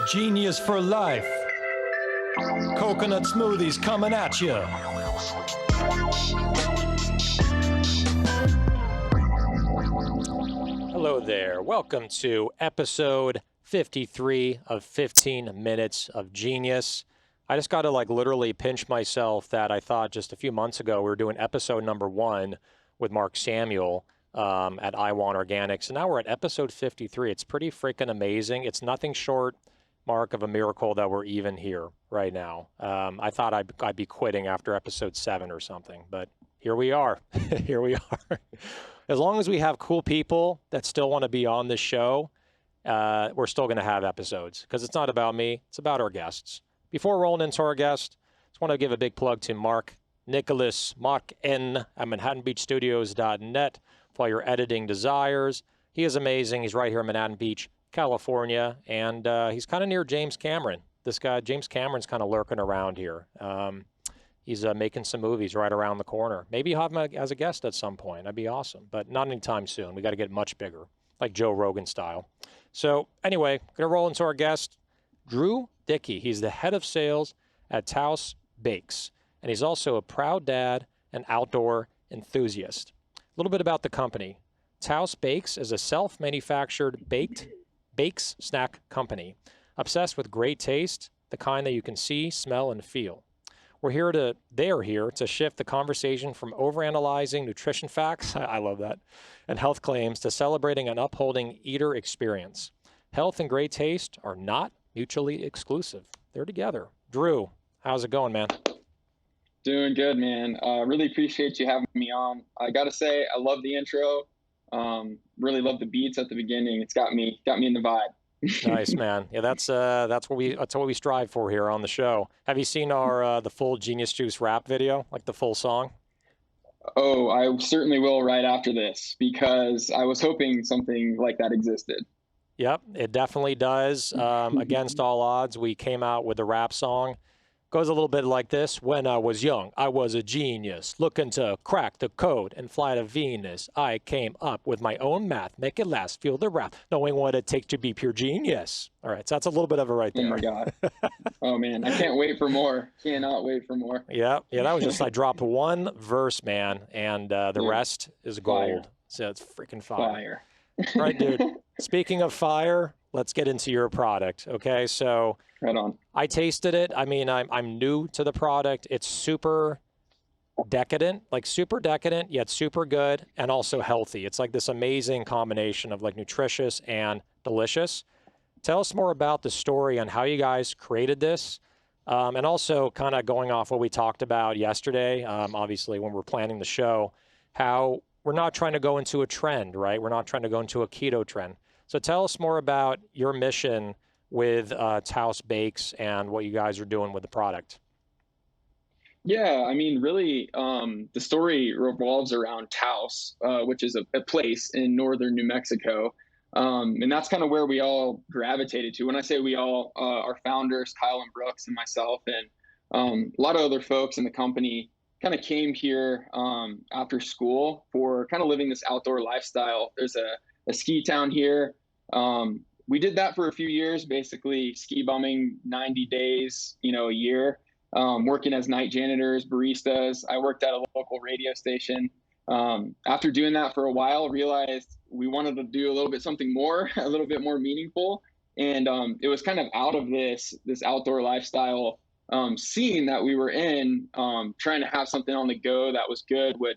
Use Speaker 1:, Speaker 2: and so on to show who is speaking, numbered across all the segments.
Speaker 1: Genius for life. Coconut smoothies coming at you. Hello there. Welcome to episode 53 of 15 Minutes of Genius. I just got to literally pinch myself that I thought just a few months ago we were doing episode number 1 with Mark Samuel at I Want Organics. And now we're at episode 53. It's pretty freaking amazing. It's nothing short, Mark, of a miracle that we're even here right now. I thought I'd be quitting after episode 7 or something, but here we are. Here we are. As long as we have cool people that still want to be on this show, we're still going to have episodes because it's not about me. It's about our guests. Before rolling into our guest, just want to give a big plug to Mark Nicholas, Mark N. at ManhattanBeachStudios.net for all your editing desires. He is amazing. He's right here in Manhattan Beach, California, and he's kind of near James Cameron. This guy, James Cameron's kind of lurking around here. He's making some movies right around the corner. Maybe have him as a guest at some point. That'd be awesome, but not anytime soon. We got to get much bigger, like Joe Rogan style. So anyway, going to roll into our guest, Drew Dickey. He's the head of sales at Taos Bakes, and he's also a proud dad and outdoor enthusiast. A little bit about the company. Taos Bakes is a self-manufactured bakes snack company, obsessed with great taste, the kind that you can see, smell, and feel. They are here to shift the conversation from overanalyzing nutrition facts, I love that, and health claims to celebrating and upholding eater experience. Health and great taste are not mutually exclusive. They're together. Drew, how's it going, man?
Speaker 2: Doing good, man. Really appreciate you having me on. I got to say, I love the intro. Really love the beats at the beginning. It's got me in the vibe.
Speaker 1: Nice, man. Yeah, that's what we strive for here on the show. Have you seen our the full Genius Juice rap video, like the full song?
Speaker 2: Oh, I certainly will right after this because I was hoping something like that existed.
Speaker 1: Yep, it definitely does. Against all odds, we came out with a rap song. Goes a little bit like this. When I was young, I was a genius, looking to crack the code and fly to Venus. I came up with my own math, make it last, feel the wrath, knowing what it takes to be pure genius. All right, so that's a little bit of it right there.
Speaker 2: Oh my God. Oh man, I can't wait for more. Cannot wait for more.
Speaker 1: Yeah, that was just, I dropped one verse, man, and the rest is gold.
Speaker 2: Fire.
Speaker 1: So it's freaking fire. All right, dude. Speaking of fire, let's get into your product, okay? So
Speaker 2: right on.
Speaker 1: I tasted it. I mean, I'm new to the product. It's super decadent, yet super good and also healthy. It's like this amazing combination of like nutritious and delicious. Tell us more about the story on how you guys created this, and also kind of going off what we talked about yesterday, obviously when we're planning the show, how we're not trying to go into a trend, right? We're not trying to go into a keto trend. So tell us more about your mission with Taos Bakes and what you guys are doing with the product.
Speaker 2: Yeah, I mean, really, the story revolves around Taos, which is a place in northern New Mexico. And that's kind of where we all gravitated to. When I say we all, our founders, Kyle and Brooks and myself, and a lot of other folks in the company kind of came here after school for kind of living this outdoor lifestyle. There's a ski town here. We did that for a few years, basically ski bumming 90 days, a year, working as night janitors, baristas. I worked at a local radio station. After doing that for a while, realized we wanted to do a little bit something more, a little bit more meaningful. And it was kind of out of this outdoor lifestyle scene that we were in, trying to have something on the go that was good, would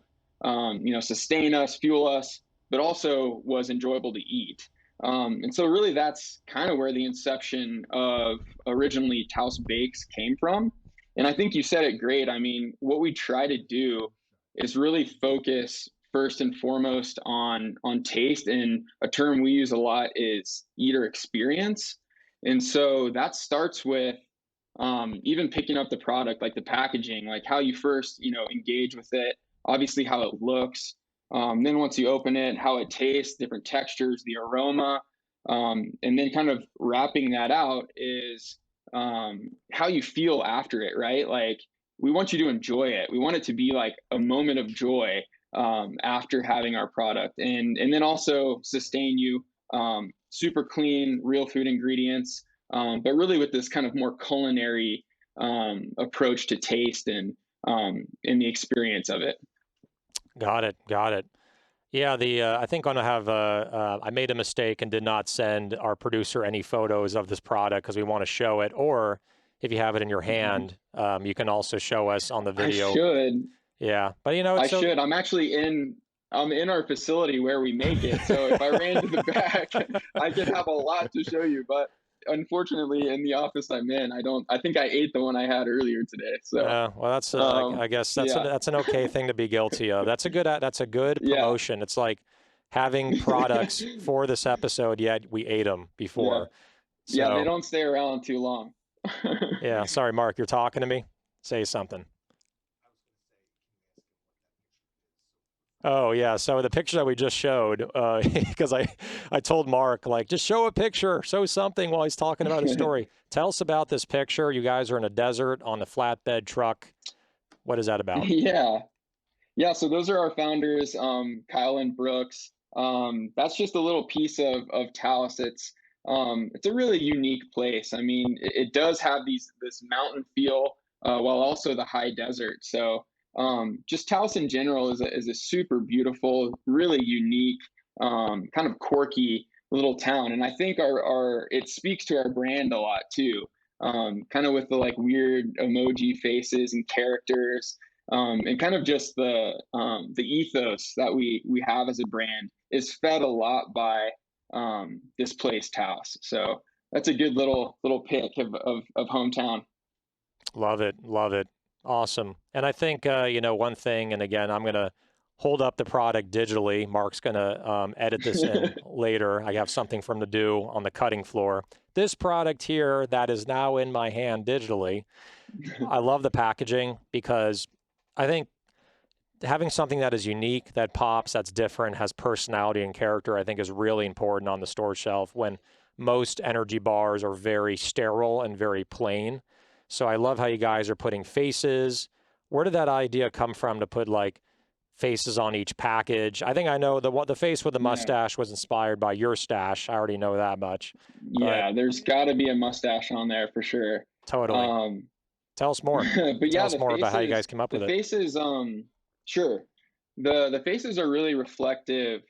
Speaker 2: sustain us, fuel us, but also was enjoyable to eat. And so really that's kind of where the inception of originally Taos Bakes came from. And I think you said it great. I mean, what we try to do is really focus first and foremost on taste, and a term we use a lot is eater experience. And so that starts with even picking up the product, like the packaging, like how you first, engage with it, obviously how it looks. Then once you open it, how it tastes, different textures, the aroma, and then kind of wrapping that out is how you feel after it, right? Like we want you to enjoy it. We want it to be like a moment of joy after having our product, and then also sustain you. Super clean, real food ingredients. but really with this kind of more culinary approach to taste and the experience of it.
Speaker 1: Got it. Got it. Yeah, I think I'm gonna have I made a mistake and did not send our producer any photos of this product because we want to show it. Or if you have it in your hand, you can also show us on the
Speaker 2: I
Speaker 1: video.
Speaker 2: should.
Speaker 1: Yeah, but
Speaker 2: I
Speaker 1: it's so.
Speaker 2: should. I'm in our facility where we make it. So if I ran to the back, I could have a lot to show you. But unfortunately, in the office I'm in, I don't. I think I ate the one I had earlier today. So
Speaker 1: Well, that's I guess
Speaker 2: yeah,
Speaker 1: that's an okay thing to be guilty of. That's a good
Speaker 2: yeah,
Speaker 1: promotion. It's like having products for this episode, yet we ate them
Speaker 2: yeah,
Speaker 1: before.
Speaker 2: yeah. They
Speaker 1: So
Speaker 2: don't stay around too long.
Speaker 1: yeah, sorry, Mark, you're talking to me. Say something. Oh yeah, so the picture that we just showed, because I told Mark like just show a picture, show something while he's talking about his story. Tell us about this picture. You guys are in a desert on a flatbed truck. What is that about?
Speaker 2: Yeah, yeah. So those are our founders, Kyle and Brooks. That's just a little piece of Taos. It's a really unique place. I mean, it does have this mountain feel while also the high desert. So just Taos in general is a super beautiful, really unique, kind of quirky little town. And I think our it speaks to our brand a lot too. Kind of with the like weird emoji faces and characters, and kind of just the ethos that we have as a brand is fed a lot by this place, Taos. So that's a good little pick of hometown.
Speaker 1: Love it, love it, awesome. And I think one thing, and again, I'm gonna hold up the product digitally. Mark's gonna edit this in later. I have something for him to do on the cutting floor. This product here that is now in my hand digitally. I love the packaging because I think having something that is unique, that pops, that's different, has personality and character, I think is really important on the store shelf when most energy bars are very sterile and very plain. So I love how you guys are putting faces. Where did that idea come from to put like faces on each package? I think I know the face with the
Speaker 2: Yeah,
Speaker 1: mustache was inspired by your stash. I already know that much. But
Speaker 2: yeah. There's got to be a mustache on there for sure.
Speaker 1: totally.
Speaker 2: Um,
Speaker 1: Tell us more.
Speaker 2: but
Speaker 1: Tell
Speaker 2: yeah,
Speaker 1: us more about how you guys came up
Speaker 2: the
Speaker 1: with it.
Speaker 2: faces, sure. The faces are really reflective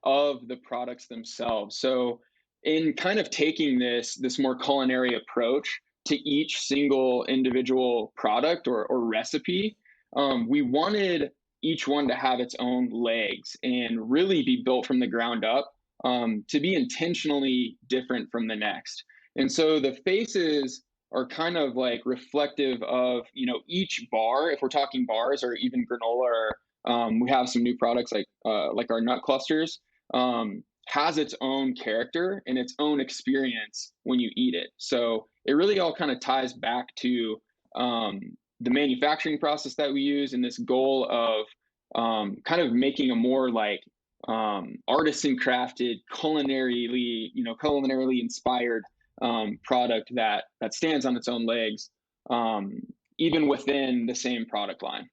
Speaker 2: of the products themselves. So in kind of taking this more culinary approach to each single individual product or recipe, we wanted each one to have its own legs and really be built from the ground up, to be intentionally different from the next. And so the faces are kind of like reflective of each bar. If we're talking bars or even granola, or we have some new products like our nut clusters, has its own character and its own experience when you eat it. So it really all kind of ties back to um, the manufacturing process that we use and this goal of kind of making a more like artisan crafted, culinarily inspired product that stands on its own legs, um, even within the same product line.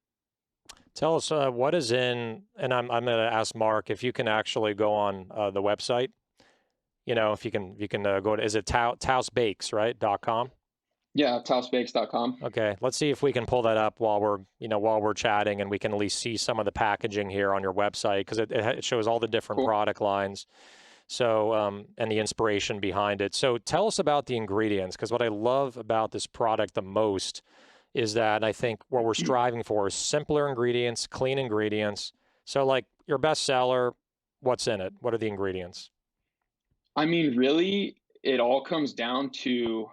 Speaker 1: Tell us what is in, and I'm going to ask Mark if you can actually go on the website. If you can go to, is it Taos Bakes, right? .com?
Speaker 2: Yeah, taosbakes.com.
Speaker 1: Okay, let's see if we can pull that up while we're chatting, and we can at least see some of the packaging here on your website because it shows all the different
Speaker 2: Cool.
Speaker 1: product lines. So and the inspiration behind it. So tell us about the ingredients because what I love about this product the most is that I think what we're striving for is simpler ingredients, clean ingredients. So like your best seller, what's in it? What are the ingredients?
Speaker 2: I mean, really, it all comes down to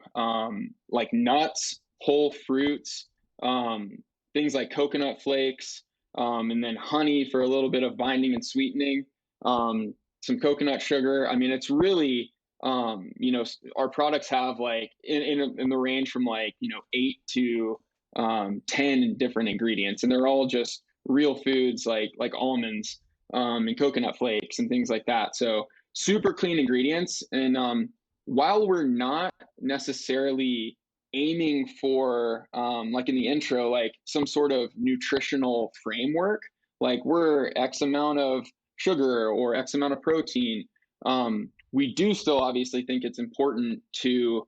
Speaker 2: like nuts, whole fruits, um, things like coconut flakes, and then honey for a little bit of binding and sweetening, some coconut sugar. I mean, it's really, our products have like in the range from like, 8 to 10 different ingredients, and they're all just real foods like almonds, and coconut flakes and things like that. So super clean ingredients. And while we're not necessarily aiming for, like in the intro, like some sort of nutritional framework, like we're X amount of sugar or X amount of protein, we do still obviously think it's important to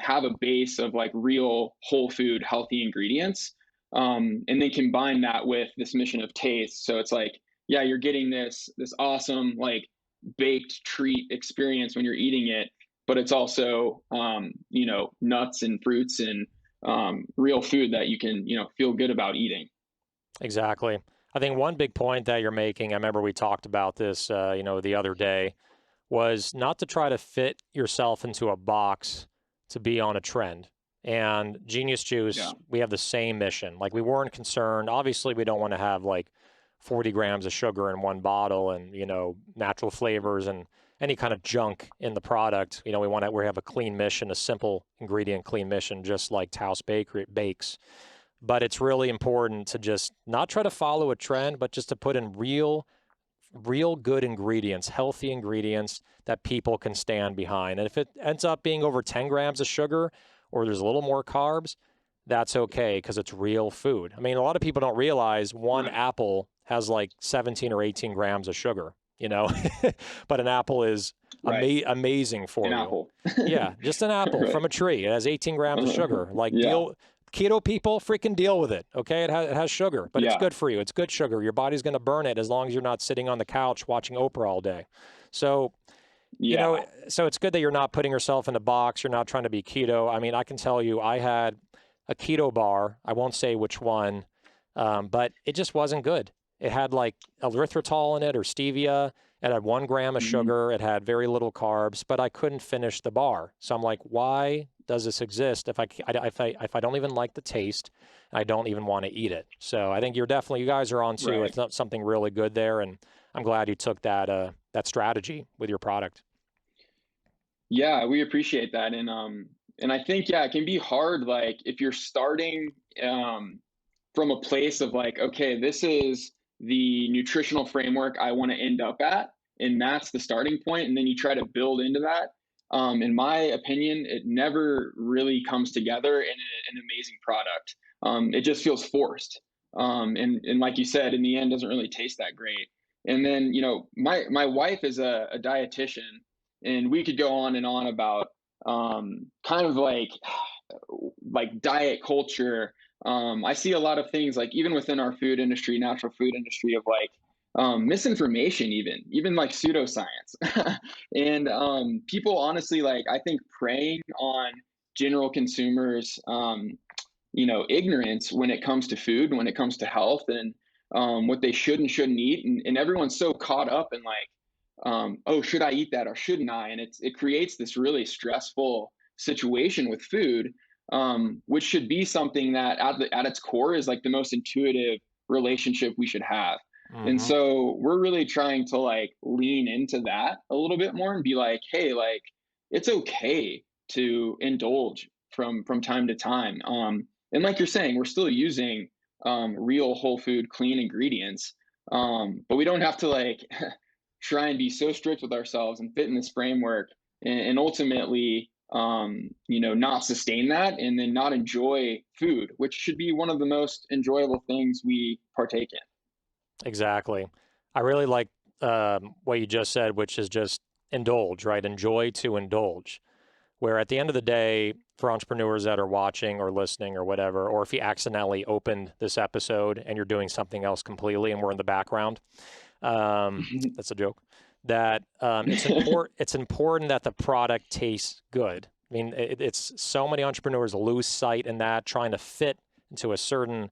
Speaker 2: have a base of like real whole food, healthy ingredients, and then combine that with this mission of taste. So it's like, yeah, you're getting this awesome like baked treat experience when you're eating it, but it's also nuts and fruits and real food that you can feel good about eating.
Speaker 1: Exactly. I think one big point that you're making, I remember we talked about this, the other day, was not to try to fit yourself into a box to be on a trend. And Genius
Speaker 2: Yeah.
Speaker 1: Juice, we have the same mission. Like we weren't concerned. Obviously, we don't want to have like 40 grams of sugar in one bottle and, natural flavors and any kind of junk in the product. We have a clean mission, a simple ingredient clean mission, just like Taos Bakery bakes. But it's really important to just not try to follow a trend, but just to put in real good ingredients, healthy ingredients that people can stand behind. And if it ends up being over 10 grams of sugar or there's a little more carbs, that's okay because it's real food. I mean, a lot of people don't realize one
Speaker 2: Right.
Speaker 1: apple has like 17 or 18 grams of sugar, but an apple is
Speaker 2: Right.
Speaker 1: amazing
Speaker 2: An
Speaker 1: for you.
Speaker 2: apple.
Speaker 1: Yeah, just an apple
Speaker 2: Right.
Speaker 1: from a tree. It has 18 grams of sugar. Like
Speaker 2: Yeah.
Speaker 1: keto people, freaking deal with it. Okay, it has sugar, but it's
Speaker 2: Yeah.
Speaker 1: good for you. It's good sugar. Your body's going to burn it as long as you're not sitting on the couch watching Oprah all day. So, you
Speaker 2: Yeah.
Speaker 1: know, so it's good that you're not putting yourself in a box. You're not trying to be keto. I mean, I can tell you, I had a keto bar. I won't say which one, but it just wasn't good. It had like erythritol in it or stevia. It had 1 gram of
Speaker 2: Hmm.
Speaker 1: sugar. It had very little carbs, but I couldn't finish the bar. So I'm like, why does this exist if I don't even like the taste and I don't even want to eat it? So I think you guys are on to
Speaker 2: Right.
Speaker 1: something really good there, and I'm glad you took that strategy with your product.
Speaker 2: Yeah, we appreciate that. And I think, yeah, it can be hard, like if you're starting from a place of like, okay, this is the nutritional framework I want to end up at, and that's the starting point, and then you try to build into that. In my opinion, it never really comes together in an amazing product. It just feels forced. And like you said, in the end, doesn't really taste that great. And then, my wife is a dietitian, and we could go on and on about kind of like diet culture. I see a lot of things like even within our food industry, natural food industry, of like misinformation, even like pseudoscience, and people honestly, like I think preying on general consumers, ignorance when it comes to food, when it comes to health, and what they should and shouldn't eat, and everyone's so caught up in like, oh, should I eat that or shouldn't I? And it creates this really stressful situation with food, which should be something that at its core is like the most intuitive relationship we should have. And
Speaker 1: Hmm.
Speaker 2: so we're really trying to like lean into that a little bit more and be like, hey, like it's okay to indulge from time to time. And like you're saying, we're still using real whole food, clean ingredients, but we don't have to like try and be so strict with ourselves and fit in this framework, and ultimately not sustain that and then not enjoy food, which should be one of the most enjoyable things we partake in.
Speaker 1: Exactly. I really like what you just said, which is just indulge, right? Enjoy to indulge. Where at the end of the day, for entrepreneurs that are watching or listening or whatever, or if you accidentally opened this episode and you're doing something else completely and we're in the background, that's a joke. That it's important that the product tastes good. I mean, it's so many entrepreneurs lose sight in that, trying to fit into a certain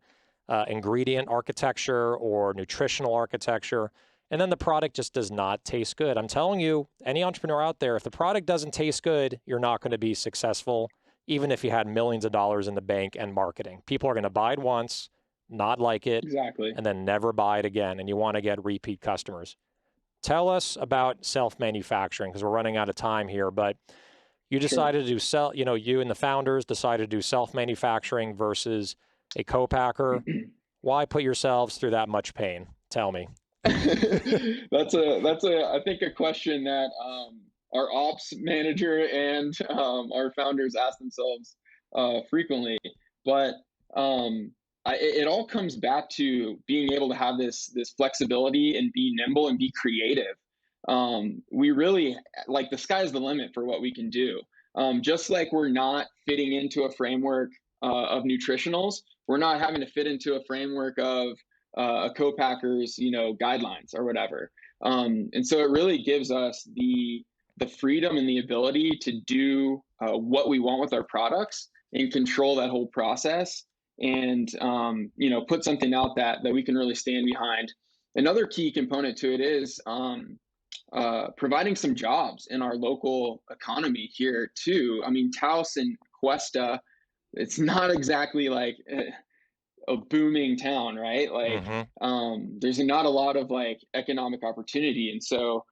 Speaker 1: ingredient architecture or nutritional architecture, and then the product just does not taste good. I'm telling you, any entrepreneur out there, if the product doesn't taste good, you're not going to be successful, even if you had millions of dollars in the bank and marketing. People are going to buy it once, not like it,
Speaker 2: Exactly.
Speaker 1: and then never buy it again. And you want to get repeat customers. Tell us about self-manufacturing because we're running out of time here, but you
Speaker 2: Sure.
Speaker 1: decided to you and the founders decided to do self-manufacturing versus a co-packer. Why put yourselves through that much pain? Tell me.
Speaker 2: That's a I think a question that our ops manager and our founders ask themselves frequently. But it all comes back to being able to have this flexibility and be nimble and be creative. we really like the sky's the limit for what we can do. Just like we're not fitting into a framework of nutritionals, we're not having to fit into a framework of a co-packer's, guidelines or whatever. And so it really gives us the freedom and the ability to do what we want with our products and control that whole process, and put something out that we can really stand behind. Another key component to it is providing some jobs in our local economy here too. I mean, Taos and Cuesta, it's not exactly like a booming town, right? Like,
Speaker 1: Hmm.
Speaker 2: there's not a lot of like economic opportunity, and so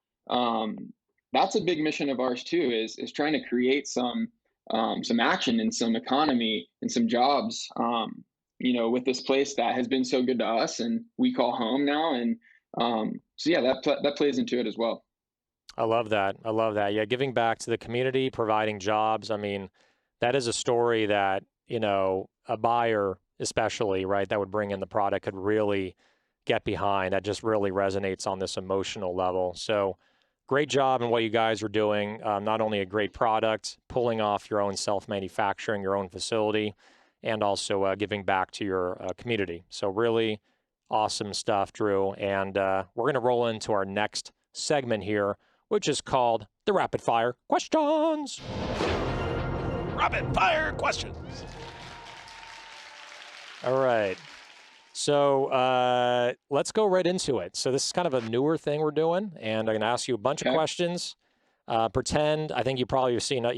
Speaker 2: that's a big mission of ours too. Is trying to create some action and some economy and some jobs. With this place that has been so good to us and we call home now, and so yeah, that plays into it as well.
Speaker 1: I love that. I love that. Yeah, giving back to the community, providing jobs. I mean, that is a story that, a buyer, especially, right, that would bring in the product could really get behind. That just really resonates on this emotional level. So, great job in what you guys are doing. Not only a great product, pulling off your own self manufacturing, your own facility, and also giving back to your community. So, really awesome stuff, Drew. And we're going to roll into our next segment here, which is called the Rapid Fire Questions. Rapid Fire Questions. All right. So let's go right into it. So this is kind of a newer thing we're doing, and I'm going to ask you a bunch of
Speaker 2: Okay.
Speaker 1: questions. Pretend, I think you probably have seen, like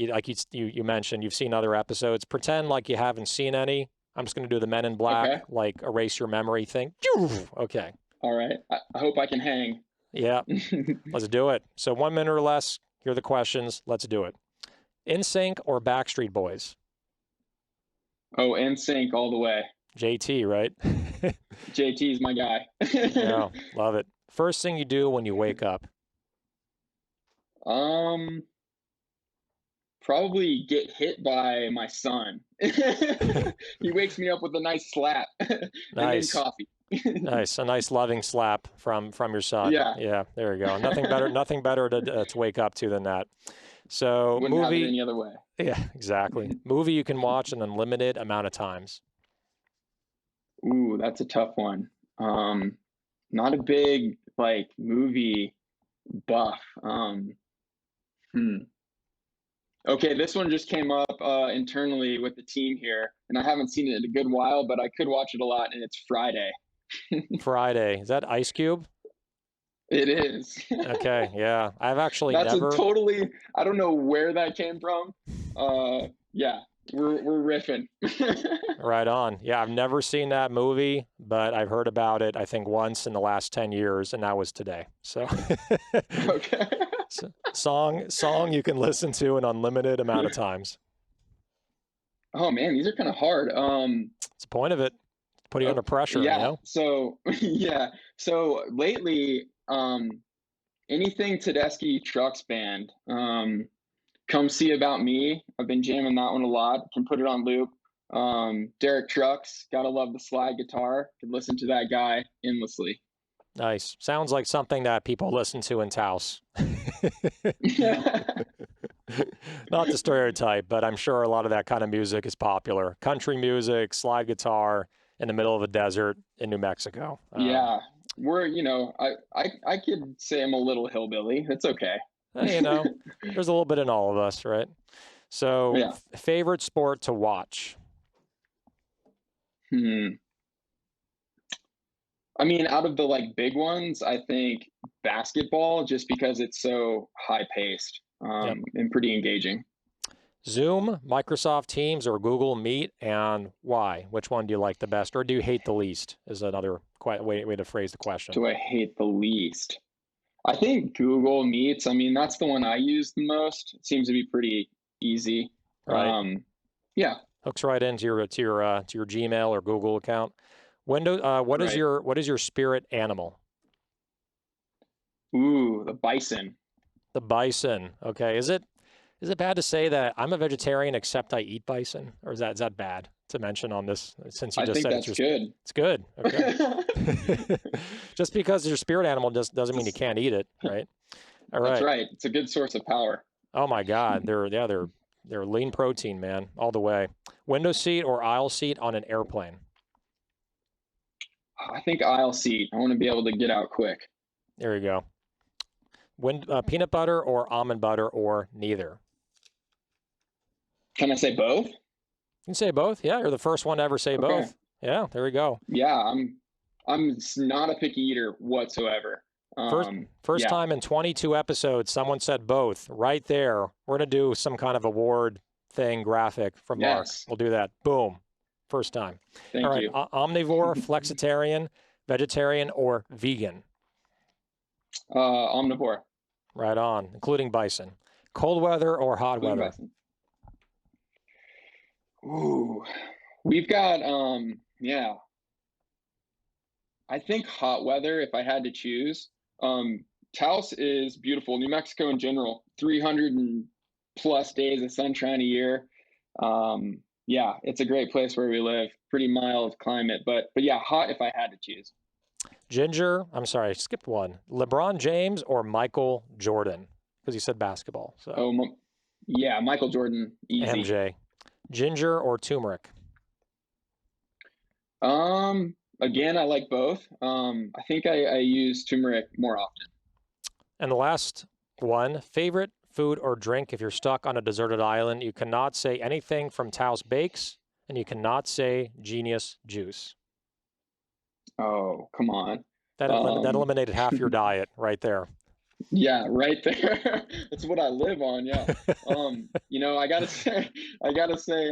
Speaker 1: you mentioned, you've seen other episodes. Pretend like you haven't seen any. I'm just going to do the Men in Black,
Speaker 2: Okay.
Speaker 1: like erase your memory thing. Okay.
Speaker 2: All right. I hope I can hang.
Speaker 1: Yeah. Let's do it. So 1 minute or less. Here are the questions. Let's do it. NSYNC or Backstreet Boys?
Speaker 2: Oh, and sync all the way.
Speaker 1: JT, right?
Speaker 2: JT's my guy.
Speaker 1: Yeah, love it. First thing you do when you wake up?
Speaker 2: um, Probably get hit by my son. He wakes me up with a nice slap, and then
Speaker 1: Nice.
Speaker 2: coffee.
Speaker 1: Nice. A nice loving slap from your son.
Speaker 2: Yeah,
Speaker 1: Yeah, there you go. Nothing better to wake up to than that. So,
Speaker 2: wouldn't have it
Speaker 1: movie,
Speaker 2: any other way.
Speaker 1: yeah, exactly. Movie you can watch an unlimited amount of times.
Speaker 2: Ooh, that's a tough one. Not a big like movie buff. Hmm. Okay, this one just came up internally with the team here, and I haven't seen it in a good while, but I could watch it a lot, and it's Friday.
Speaker 1: Friday. Is that Ice Cube?
Speaker 2: It is.
Speaker 1: Okay, yeah. I've actually
Speaker 2: That's a
Speaker 1: never.
Speaker 2: totally, I don't know where that came from. Yeah, we're riffing.
Speaker 1: Right on. Yeah, I've never seen that movie, but I've heard about it, I think, once in the last 10 years, and that was today. So,
Speaker 2: Okay.
Speaker 1: song you can listen to an unlimited amount of times.
Speaker 2: Oh man, these are kind of hard.
Speaker 1: It's the point of it. Put you under pressure, you
Speaker 2: Yeah.
Speaker 1: know?
Speaker 2: So yeah. So lately, anything Tedeschi Trucks Band. Come See About Me. I've been jamming that one a lot. Can put it on loop. Derek Trucks, gotta love the slide guitar. Could listen to that guy endlessly.
Speaker 1: Nice. Sounds like something that people listen to in Taos. Not the stereotype, but I'm sure a lot of that kind of music is popular. Country music, slide guitar in the middle of a desert in New Mexico.
Speaker 2: Yeah, I could say I'm a little hillbilly. That's okay.
Speaker 1: You know, there's a little bit in all of us, right? So,
Speaker 2: Yeah.
Speaker 1: favorite sport to watch?
Speaker 2: Hmm. I mean, out of the like big ones, I think basketball, just because it's so high paced,
Speaker 1: Yep.
Speaker 2: and pretty engaging.
Speaker 1: Zoom, Microsoft Teams, or Google Meet, and why? Which one do you like the best, or do you hate the least? Is another way to phrase the question.
Speaker 2: Do I hate the least? I think Google Meets. I mean, that's the one I use the most. It seems to be pretty easy.
Speaker 1: Right,
Speaker 2: Yeah,
Speaker 1: hooks right into your Gmail or Google account. Windows.
Speaker 2: right.
Speaker 1: What is your spirit animal?
Speaker 2: Ooh, the bison.
Speaker 1: The bison. Okay. Is it bad to say that I'm a vegetarian except I eat bison, or is that bad to mention on this? Since you
Speaker 2: I
Speaker 1: just
Speaker 2: think
Speaker 1: said
Speaker 2: that's good.
Speaker 1: it's good. Okay. Just because it's your spirit animal doesn't mean you
Speaker 2: Just-
Speaker 1: can't eat it, right? All
Speaker 2: That's
Speaker 1: right.
Speaker 2: right. It's a good source of power.
Speaker 1: Oh my God, they're lean protein, man, all the way. Window seat or aisle seat on an airplane?
Speaker 2: I think aisle seat. I want to be able to get out quick.
Speaker 1: There you go. Peanut butter or almond butter or neither?
Speaker 2: Can I say both?
Speaker 1: You can say both. Yeah, you're the first one to ever say
Speaker 2: Okay.
Speaker 1: both. Yeah, there we go.
Speaker 2: Yeah, I'm not a picky eater whatsoever.
Speaker 1: First
Speaker 2: Yeah.
Speaker 1: time in 22 episodes, someone said both. Right there. We're gonna do some kind of award thing graphic from Mark.
Speaker 2: Yes.
Speaker 1: We'll do that. Boom. First time.
Speaker 2: Thank
Speaker 1: All right.
Speaker 2: you.
Speaker 1: Omnivore, flexitarian, vegetarian, or vegan?
Speaker 2: Omnivore.
Speaker 1: Right on, including bison. Cold weather or hot
Speaker 2: Including
Speaker 1: weather?
Speaker 2: bison. Ooh, we've got yeah. I think hot weather if I had to choose. Taos is beautiful. New Mexico in general, 300 and plus days of sunshine a year. Yeah, it's a great place where we live. Pretty mild climate, but yeah, hot if I had to choose.
Speaker 1: I'm sorry, I skipped one. LeBron James or Michael Jordan? Because you said basketball. So
Speaker 2: Oh, yeah, Michael Jordan, easy.
Speaker 1: MJ. Ginger or turmeric?
Speaker 2: Again, I like both. I think I use turmeric more often.
Speaker 1: And the last one, favorite food or drink if you're stuck on a deserted island. You cannot say anything from Taos Bakes, and you cannot say Genius Juice.
Speaker 2: Oh, come on.
Speaker 1: That eliminated half your diet right there.
Speaker 2: Yeah, right there. That's what I live on. Yeah. I gotta say,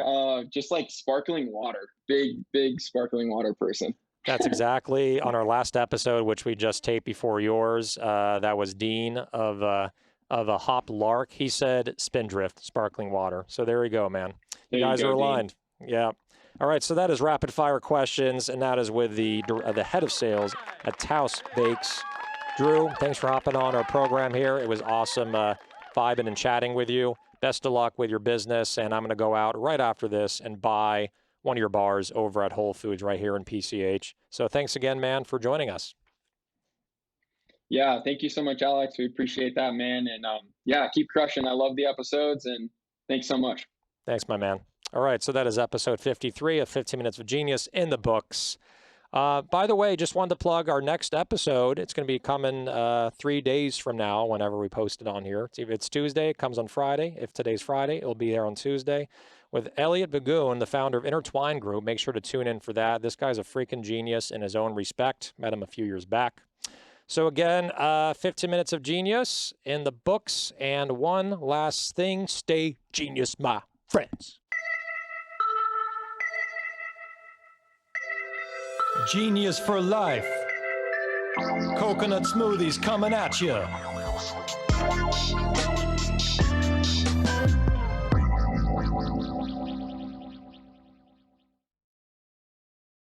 Speaker 2: just like sparkling water. Big sparkling water person.
Speaker 1: That's exactly on our last episode, which we just taped before yours. That was Dean of a Hop Lark. He said Spindrift, sparkling water. So there you go, man. You guys are aligned. Dean. Yeah. All right. So that is rapid fire questions, and that is with the head of sales at Taos Bakes. Drew, thanks for hopping on our program here. It was awesome vibing and chatting with you. Best of luck with your business, and I'm going to go out right after this and buy one of your bars over at Whole Foods right here in PCH. So thanks again, man, for joining us.
Speaker 2: Yeah, thank you so much, Alex. We appreciate that, man. And yeah, keep crushing. I love the episodes, and thanks so much.
Speaker 1: Thanks, my man. All right, so that is episode 53 of 15 Minutes of Genius in the books. By the way, just wanted to plug our next episode. It's going to be coming 3 days from now whenever we post it on here. If it's Tuesday, it comes on Friday. If today's Friday, it'll be there on Tuesday. With Elliot Bagoon, the founder of Intertwine Group. Make sure to tune in for that. This guy's a freaking genius in his own respect. Met him a few years back. So again, 15 Minutes of Genius in the books. And one last thing, stay genius, my friends. Genius for life. Coconut smoothies coming at you.